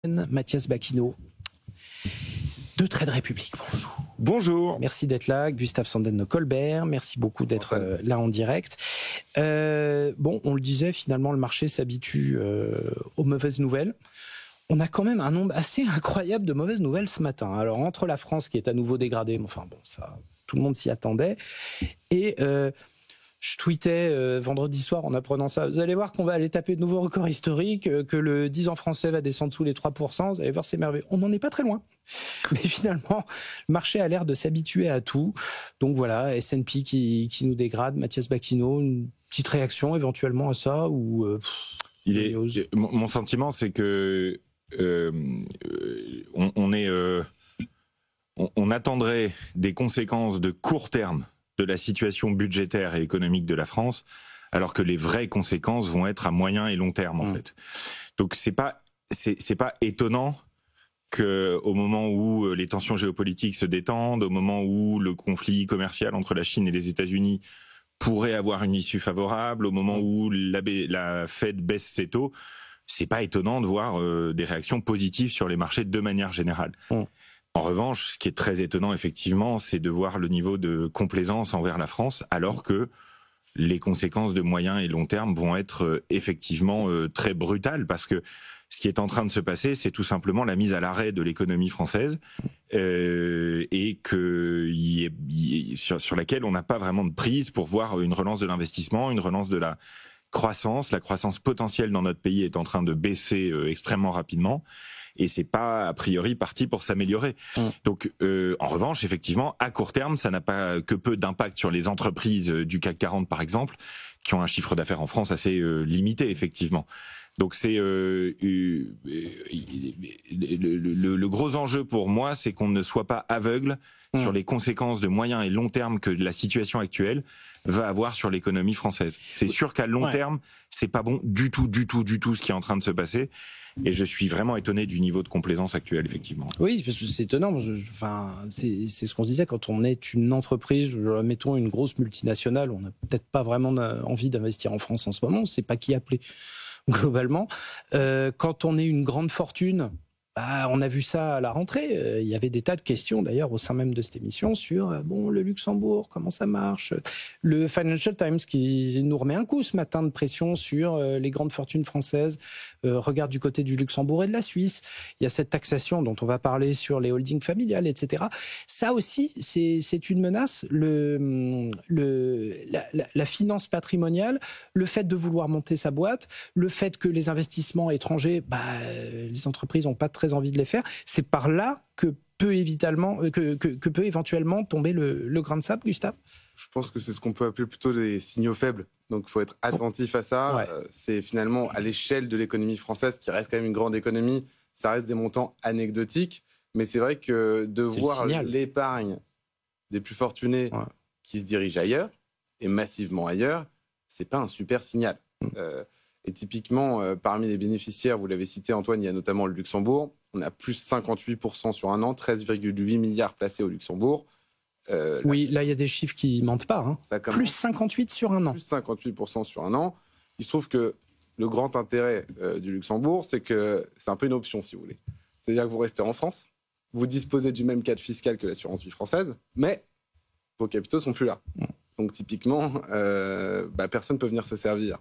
Mathias Baquino de Trade Republic. Bonjour. Bonjour. Merci d'être là, Gustave Sanden de Colbert. Merci beaucoup d'être là en direct. Bon, on le disait, finalement, le marché s'habitue aux mauvaises nouvelles. On a quand même un nombre assez incroyable de mauvaises nouvelles ce matin. Alors, entre la France qui est à nouveau dégradée, mais enfin bon, ça, tout le monde s'y attendait, et je tweetais vendredi soir en apprenant ça. Vous allez voir qu'on va aller taper de nouveaux records historiques, que le 10 ans français va descendre sous les 3%. Vous allez voir, c'est merveilleux. On n'en est pas très loin. Mais finalement, le marché a l'air de s'habituer à tout. Donc voilà, S&P qui nous dégrade. Mathias Baquino, une petite réaction éventuellement à ça ou mon sentiment, c'est que on attendrait des conséquences de court terme de la situation budgétaire et économique de la France, alors que les vraies conséquences vont être à moyen et long terme, en fait. Donc c'est pas étonnant que, au moment où les tensions géopolitiques se détendent, au moment où le conflit commercial entre la Chine et les États-Unis pourrait avoir une issue favorable, au moment où la Fed baisse ses taux, c'est pas étonnant de voir des réactions positives sur les marchés de manière générale. En revanche, ce qui est très étonnant, effectivement, c'est de voir le niveau de complaisance envers la France, alors que les conséquences de moyen et long terme vont être effectivement très brutales, parce que ce qui est en train de se passer, c'est tout simplement la mise à l'arrêt de l'économie française, et sur laquelle on n'a pas vraiment de prise pour voir une relance de l'investissement, une relance de la croissance. La croissance potentielle dans notre pays est en train de baisser extrêmement rapidement. Et c'est pas a priori parti pour s'améliorer. Donc, en revanche, effectivement, à court terme, ça n'a pas que peu d'impact sur les entreprises du CAC 40, par exemple, qui ont un chiffre d'affaires en France assez limité, effectivement. Donc, c'est le gros enjeu pour moi, c'est qu'on ne soit pas aveugle sur les conséquences de moyen et long terme que la situation actuelle va avoir sur l'économie française. C'est sûr qu'à long terme, c'est pas bon du tout ce qui est en train de se passer. Et je suis vraiment étonné du niveau de complaisance actuel, effectivement. Oui, parce que c'est étonnant. Enfin, c'est ce qu'on se disait quand on est une entreprise, mettons une grosse multinationale, on n'a peut-être pas vraiment envie d'investir en France en ce moment. On ne sait pas qui appeler globalement. Quand on est une grande fortune, on a vu ça à la rentrée. Il y avait des tas de questions, d'ailleurs, au sein même de cette émission, sur le Luxembourg, comment ça marche. Le Financial Times qui nous remet un coup ce matin de pression sur les grandes fortunes françaises. Regarde du côté du Luxembourg et de la Suisse. Il y a cette taxation dont on va parler sur les holdings familiales, etc. Ça aussi, c'est une menace. La finance patrimoniale, le fait de vouloir monter sa boîte, le fait que les investissements étrangers, les entreprises n'ont pas très envie de les faire, c'est par là que peut éventuellement tomber le grain de sable, Gustave. Je pense que c'est ce qu'on peut appeler plutôt des signaux faibles. Donc il faut être attentif à ça. C'est finalement à l'échelle de l'économie française, qui reste quand même une grande économie, ça reste des montants anecdotiques. Mais c'est vrai que de voir l'épargne des plus fortunés qui se dirigent ailleurs, et massivement ailleurs, c'est pas un super signal. Et typiquement, parmi les bénéficiaires, vous l'avez cité Antoine, il y a notamment le Luxembourg. On a plus 58% sur un an, 13,8 milliards placés au Luxembourg. Là, il y a des chiffres qui ne mentent pas. Plus 58 sur un an. Plus 58% sur un an. Il se trouve que le grand intérêt du Luxembourg, c'est que c'est un peu une option, si vous voulez. C'est-à-dire que vous restez en France, vous disposez du même cadre fiscal que l'assurance vie française, mais vos capitaux ne sont plus là. Donc typiquement, personne ne peut venir se servir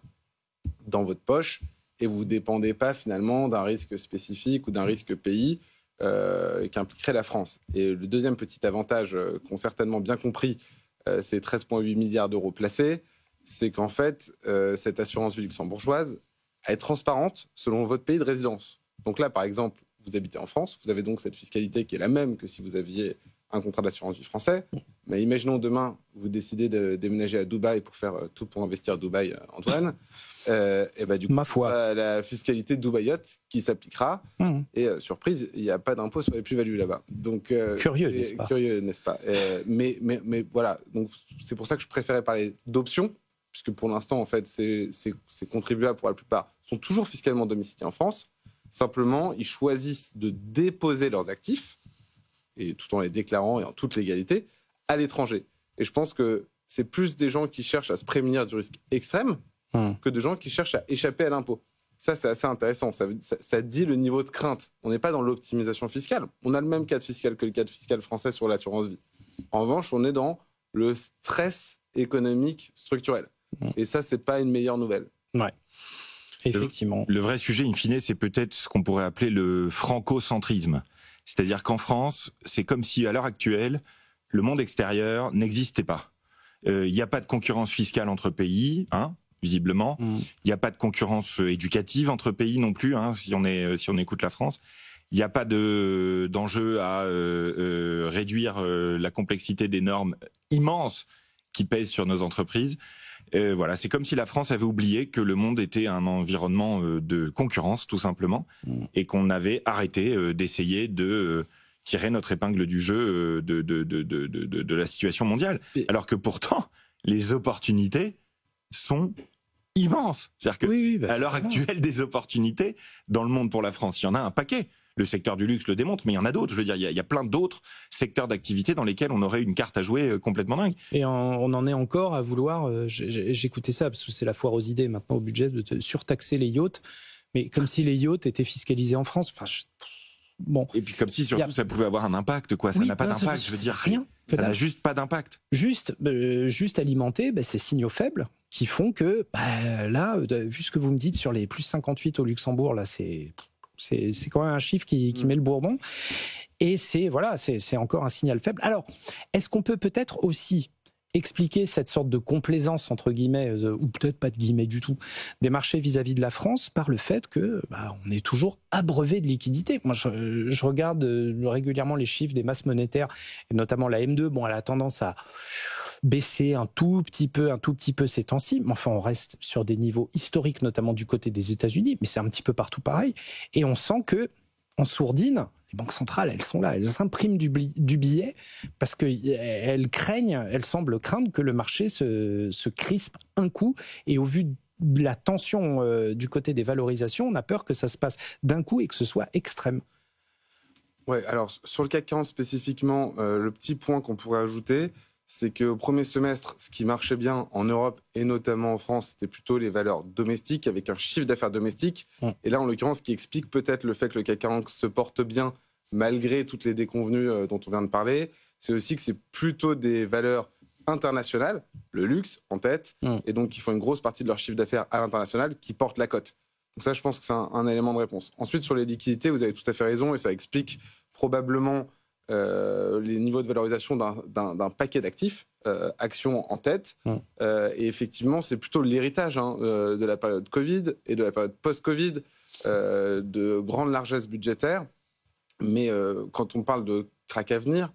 dans votre poche et vous ne dépendez pas finalement d'un risque spécifique ou d'un risque pays qu'impliquerait la France. Et le deuxième petit avantage qu'ont certainement bien compris ces 13,8 milliards d'euros placés, c'est qu'en fait, cette assurance vie luxembourgeoise est transparente selon votre pays de résidence. Donc là, par exemple, vous habitez en France, vous avez donc cette fiscalité qui est la même que si vous aviez un contrat d'assurance vie français. Mais imaginons demain, vous décidez de déménager à Dubaï pour faire tout pour investir à Dubaï, Antoine. Du coup, ma foi, la fiscalité de Dubaïote qui s'appliquera. Et surprise, il n'y a pas d'impôt sur les plus-values là-bas. Donc curieux, n'est-ce pas ? Curieux, n'est-ce pas ? Mais voilà. Donc c'est pour ça que je préférais parler d'options, puisque pour l'instant, en fait, ces contribuables, pour la plupart, sont toujours fiscalement domiciliés en France. Simplement, ils choisissent de déposer leurs actifs, et tout en les déclarant et en toute légalité, à l'étranger. Et je pense que c'est plus des gens qui cherchent à se prémunir du risque extrême que de gens qui cherchent à échapper à l'impôt. Ça, c'est assez intéressant. Ça dit le niveau de crainte. On n'est pas dans l'optimisation fiscale. On a le même cadre fiscal que le cadre fiscal français sur l'assurance vie. En revanche, on est dans le stress économique structurel. Et ça, c'est pas une meilleure nouvelle. Ouais. Effectivement. Le vrai sujet, in fine, c'est peut-être ce qu'on pourrait appeler le francocentrisme. C'est-à-dire qu'en France, c'est comme si, à l'heure actuelle, le monde extérieur n'existait pas. Il n'y a pas de concurrence fiscale entre pays, visiblement. Il n'y a pas de concurrence éducative entre pays non plus, si on écoute la France. Il n'y a pas d'enjeu à réduire la complexité des normes immenses qui pèsent sur nos entreprises. Voilà, c'est comme si la France avait oublié que le monde était un environnement de concurrence, tout simplement, et qu'on avait arrêté d'essayer de tirer notre épingle du jeu de la situation mondiale. Alors que pourtant, les opportunités sont immenses. C'est-à-dire que à l'heure actuelle, des opportunités dans le monde pour la France, il y en a un paquet. Le secteur du luxe le démontre, mais il y en a d'autres. Je veux dire, il y a plein d'autres secteurs d'activité dans lesquels on aurait une carte à jouer complètement dingue. Et on en est encore à vouloir, j'écoutais ça, parce que c'est la foire aux idées maintenant au budget, de surtaxer les yachts, mais comme si les yachts étaient fiscalisés en France. Enfin, bon. Et puis comme si surtout ça pouvait avoir un impact, quoi. Ça n'a pas d'impact, je veux dire. Rien. Ça n'a juste pas d'impact. Juste alimenter ces signaux faibles qui font que, là, vu ce que vous me dites sur les plus 58 au Luxembourg, là, c'est quand même un chiffre qui met le bourdon. Et c'est encore un signal faible. Alors, est-ce qu'on peut peut-être aussi expliquer cette sorte de complaisance, entre guillemets, ou peut-être pas de guillemets du tout, des marchés vis-à-vis de la France par le fait que on est toujours abreuvé de liquidités. Moi, je regarde régulièrement les chiffres des masses monétaires, et notamment la M2. Bon, elle a tendance à baisser un tout petit peu ces temps-ci, mais enfin on reste sur des niveaux historiques, notamment du côté des États-Unis, mais c'est un petit peu partout pareil, et on sent que en sourdine, les banques centrales, elles sont là, elles impriment du billet parce qu'elles semblent craindre que le marché se crispe un coup, et au vu de la tension du côté des valorisations, on a peur que ça se passe d'un coup et que ce soit extrême. Ouais, alors sur le CAC 40 spécifiquement, le petit point qu'on pourrait ajouter, c'est qu'au premier semestre, ce qui marchait bien en Europe et notamment en France, c'était plutôt les valeurs domestiques avec un chiffre d'affaires domestique. Et là, en l'occurrence, ce qui explique peut-être le fait que le CAC 40 se porte bien malgré toutes les déconvenues dont on vient de parler, c'est aussi que c'est plutôt des valeurs internationales, le luxe en tête, et donc qui font une grosse partie de leur chiffre d'affaires à l'international, qui portent la cote. Donc ça, je pense que c'est un élément de réponse. Ensuite, sur les liquidités, vous avez tout à fait raison, et ça explique probablement les niveaux de valorisation d'un paquet d'actifs, actions en tête. Et effectivement, c'est plutôt l'héritage de la période Covid et de la période post-Covid, de grande largesse budgétaire. Mais quand on parle de crack à venir,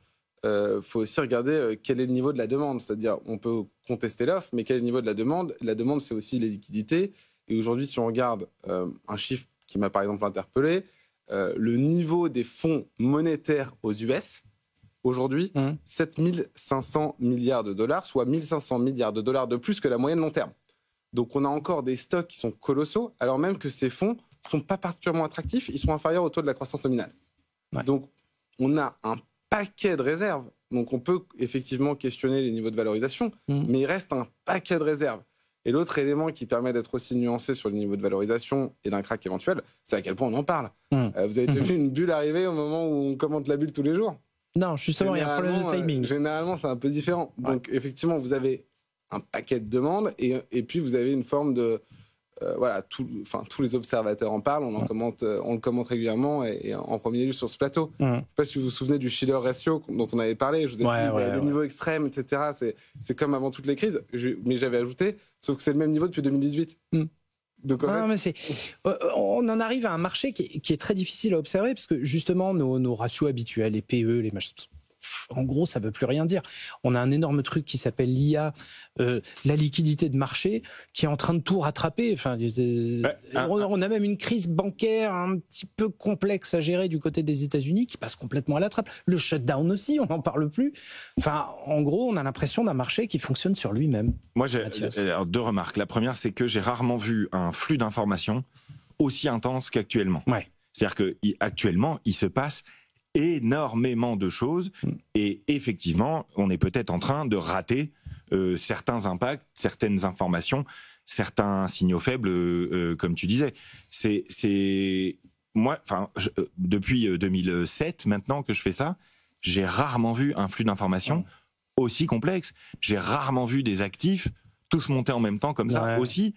faut aussi regarder quel est le niveau de la demande. C'est-à-dire, on peut contester l'offre, mais quel est le niveau de la demande ? La demande, c'est aussi les liquidités. Et aujourd'hui, si on regarde un chiffre qui m'a par exemple interpellé, le niveau des fonds monétaires aux US, aujourd'hui, 7 500 milliards de dollars, soit 1 500 milliards de dollars de plus que la moyenne long terme. Donc on a encore des stocks qui sont colossaux, alors même que ces fonds ne sont pas particulièrement attractifs, ils sont inférieurs au taux de la croissance nominale. Ouais. Donc on a un paquet de réserves, donc on peut effectivement questionner les niveaux de valorisation, mais il reste un paquet de réserves. Et l'autre élément qui permet d'être aussi nuancé sur le niveau de valorisation et d'un crack éventuel, c'est à quel point on en parle. Vous avez déjà vu une bulle arriver au moment où on commente la bulle tous les jours ? Non, justement, il y a un problème de timing. Généralement, c'est un peu différent. Donc, effectivement, vous avez un paquet de demandes et puis vous avez une forme de... tous les observateurs en parlent, on le commente régulièrement et en premier lieu sur ce plateau. Je ne sais pas si vous vous souvenez du Shiller Ratio dont on avait parlé. Je vous ai dit, des niveaux extrêmes, etc. C'est comme avant toutes les crises. Mais j'avais ajouté, sauf que c'est le même niveau depuis 2018. Donc, on en arrive à un marché qui est très difficile à observer parce que justement, nos ratios habituels, les PE, les machins... En gros, ça ne veut plus rien dire. On a un énorme truc qui s'appelle l'IA, la liquidité de marché, qui est en train de tout rattraper. Enfin, on a même une crise bancaire un petit peu complexe à gérer du côté des États-Unis qui passe complètement à la trappe. Le shutdown aussi, on n'en parle plus. Enfin, en gros, on a l'impression d'un marché qui fonctionne sur lui-même. Moi, j'ai deux remarques. La première, c'est que j'ai rarement vu un flux d'informations aussi intense qu'actuellement. C'est-à-dire qu'actuellement, il se passe énormément de choses et effectivement, on est peut-être en train de rater certains impacts, certaines informations. certains signaux faibles, comme tu disais. Moi, depuis 2007 maintenant que je fais ça, j'ai rarement vu un flux d'informations aussi complexe. J'ai rarement vu des actifs tous monter en même temps comme ça aussi.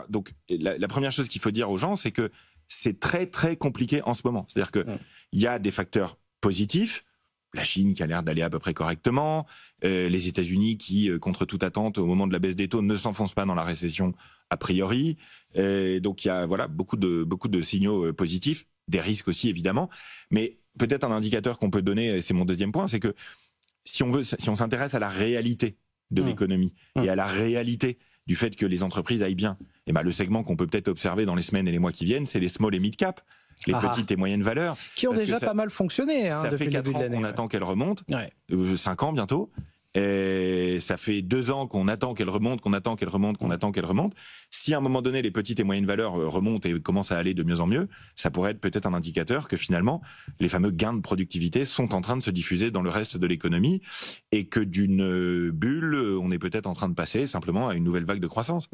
Donc la première chose qu'il faut dire aux gens, c'est que c'est très très compliqué en ce moment. C'est-à-dire que il y a des facteurs positifs. La Chine qui a l'air d'aller à peu près correctement, les États-Unis qui, contre toute attente, au moment de la baisse des taux, ne s'enfoncent pas dans la récession a priori. Donc il y a beaucoup de signaux positifs, des risques aussi évidemment. Mais peut-être un indicateur qu'on peut donner, et c'est mon deuxième point, c'est que si on s'intéresse à la réalité de l'économie et à la réalité du fait que les entreprises aillent bien, et le segment qu'on peut peut-être observer dans les semaines et les mois qui viennent, c'est les small et mid cap. Les petites et moyennes valeurs. Qui ont déjà pas mal fonctionné depuis le début de l'année. Ça fait 4 ans qu'on attend qu'elles remontent, 5 ans bientôt. Et ça fait 2 ans qu'on attend qu'elles remontent, qu'on attend qu'elles remontent. Si à un moment donné, les petites et moyennes valeurs remontent et commencent à aller de mieux en mieux, ça pourrait être peut-être un indicateur que finalement, les fameux gains de productivité sont en train de se diffuser dans le reste de l'économie et que d'une bulle, on est peut-être en train de passer simplement à une nouvelle vague de croissance.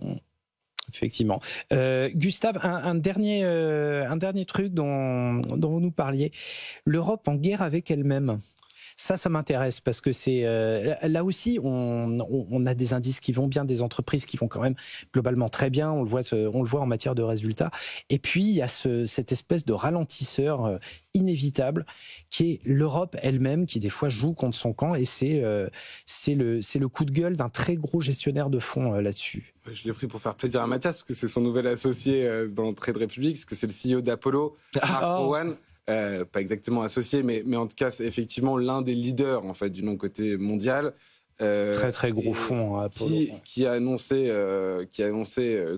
Effectivement. Gustave, un dernier truc dont vous nous parliez. L'Europe en guerre avec elle-même. Ça m'intéresse parce que c'est là aussi on a des indices qui vont bien, des entreprises qui vont quand même globalement très bien. On le voit en matière de résultats. Et puis il y a cette espèce de ralentisseur inévitable qui est l'Europe elle-même qui des fois joue contre son camp et c'est le coup de gueule d'un très gros gestionnaire de fonds là-dessus. Je l'ai pris pour faire plaisir à Mathias parce que c'est son nouvel associé dans Trade Republic, parce que c'est le CEO d'Apollo, Mark Owen. Pas exactement associé, mais en tout cas, c'est effectivement l'un des leaders en fait du non-côté mondial. Très très gros fonds, Apollo. Qui a annoncé,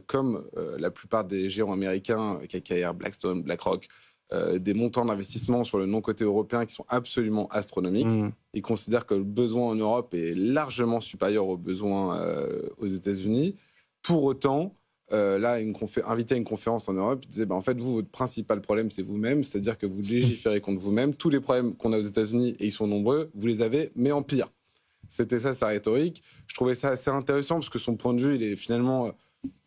comme la plupart des géants américains, KKR, Blackstone, BlackRock, des montants d'investissement sur le non-côté européen qui sont absolument astronomiques. Ils considèrent que le besoin en Europe est largement supérieur aux besoins aux États-Unis. Pour autant, là, invité à une conférence en Europe, il disait en fait, votre principal problème, c'est vous-même, c'est-à-dire que vous légiférez contre vous-même. Tous les problèmes qu'on a aux États-Unis, et ils sont nombreux, vous les avez, mais en pire. C'était ça sa rhétorique. Je trouvais ça assez intéressant parce que son point de vue, il est finalement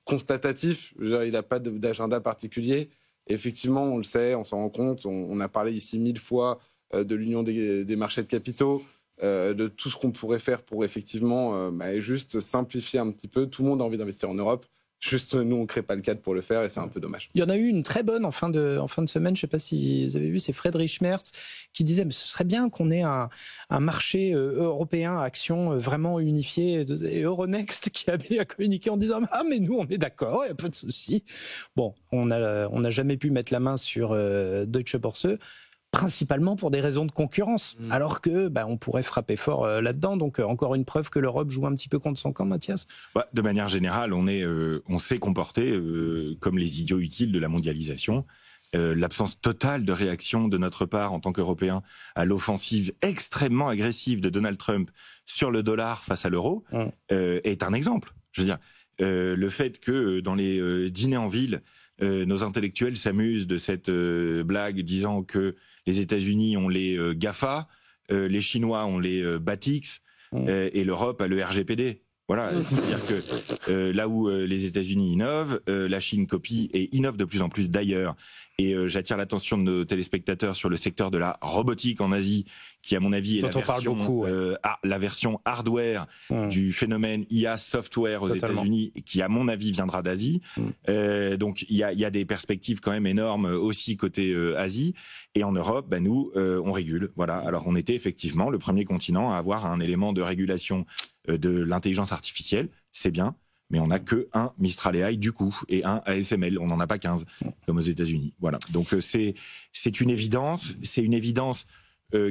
constatatif. Il n'a pas d'agenda particulier. Et effectivement, on le sait, on s'en rend compte. On a parlé ici 1000 fois de l'union des marchés de capitaux. De tout ce qu'on pourrait faire pour effectivement juste simplifier un petit peu. Tout le monde a envie d'investir en Europe. Juste nous, on ne crée pas le cadre pour le faire et c'est un peu dommage. Il y en a eu une très bonne en fin de semaine, je ne sais pas si vous avez vu, c'est Friedrich Merz qui disait mais ce serait bien qu'on ait un marché européen actions vraiment unifié. Et Euronext qui a communiqué en disant « Ah mais nous on est d'accord, il n'y a pas de souci ». Bon, on n'a jamais pu mettre la main sur Deutsche Börse, principalement pour des raisons de concurrence, alors que on pourrait frapper fort là-dedans. Donc encore une preuve que l'Europe joue un petit peu contre son camp, Mathias. De manière générale, on s'est comporté comme les idiots utiles de la mondialisation. L'absence totale de réaction de notre part en tant qu'Européens à l'offensive extrêmement agressive de Donald Trump sur le dollar face à l'euro est un exemple. Je veux dire, le fait que dans les dîners en ville, nos intellectuels s'amusent de cette blague disant que les États-Unis ont les GAFA, les Chinois ont les BATX et l'Europe a le RGPD. Voilà, c'est-à-dire que là où les États-Unis innovent, la Chine copie et innove de plus en plus d'ailleurs. Et j'attire l'attention de nos téléspectateurs sur le secteur de la robotique en Asie, qui à mon avis est la version hardware du phénomène IA software aux États-Unis, qui à mon avis viendra d'Asie. Donc il y a des perspectives quand même énormes aussi côté Asie. Et en Europe, nous on régule. Voilà. Alors on était effectivement le premier continent à avoir un élément de régulation de l'intelligence artificielle, c'est bien, mais on n'a que un Mistral AI du coup, et un ASML, on n'en a pas 15, comme aux États-Unis. Voilà. Donc c'est une évidence,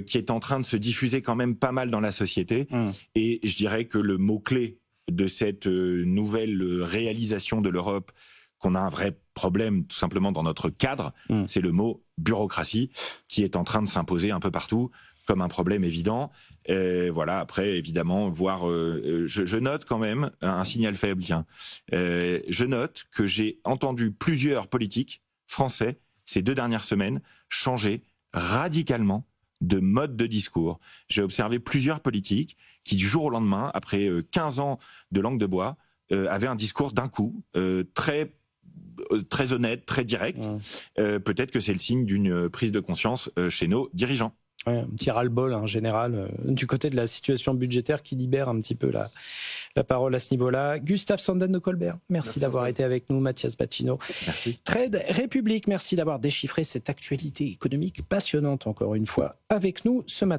qui est en train de se diffuser quand même pas mal dans la société, et je dirais que le mot-clé de cette nouvelle réalisation de l'Europe, qu'on a un vrai problème tout simplement dans notre cadre, c'est le mot bureaucratie, qui est en train de s'imposer un peu partout, comme un problème évident. Voilà, après, évidemment, je note quand même un signal faible. Je note que j'ai entendu plusieurs politiques français, ces 2 dernières semaines, changer radicalement de mode de discours. J'ai observé plusieurs politiques qui, du jour au lendemain, après 15 ans de langue de bois, avait un discours d'un coup, très honnête, très direct. Peut-être que c'est le signe d'une prise de conscience chez nos dirigeants. Ouais, un petit ras-le-bol en général du côté de la situation budgétaire qui libère un petit peu la parole à ce niveau-là. Gustave Sanden de Colbert, merci d'avoir été avec nous. Mathias Bacchino, merci. Trade République, merci d'avoir déchiffré cette actualité économique passionnante encore une fois avec nous ce matin.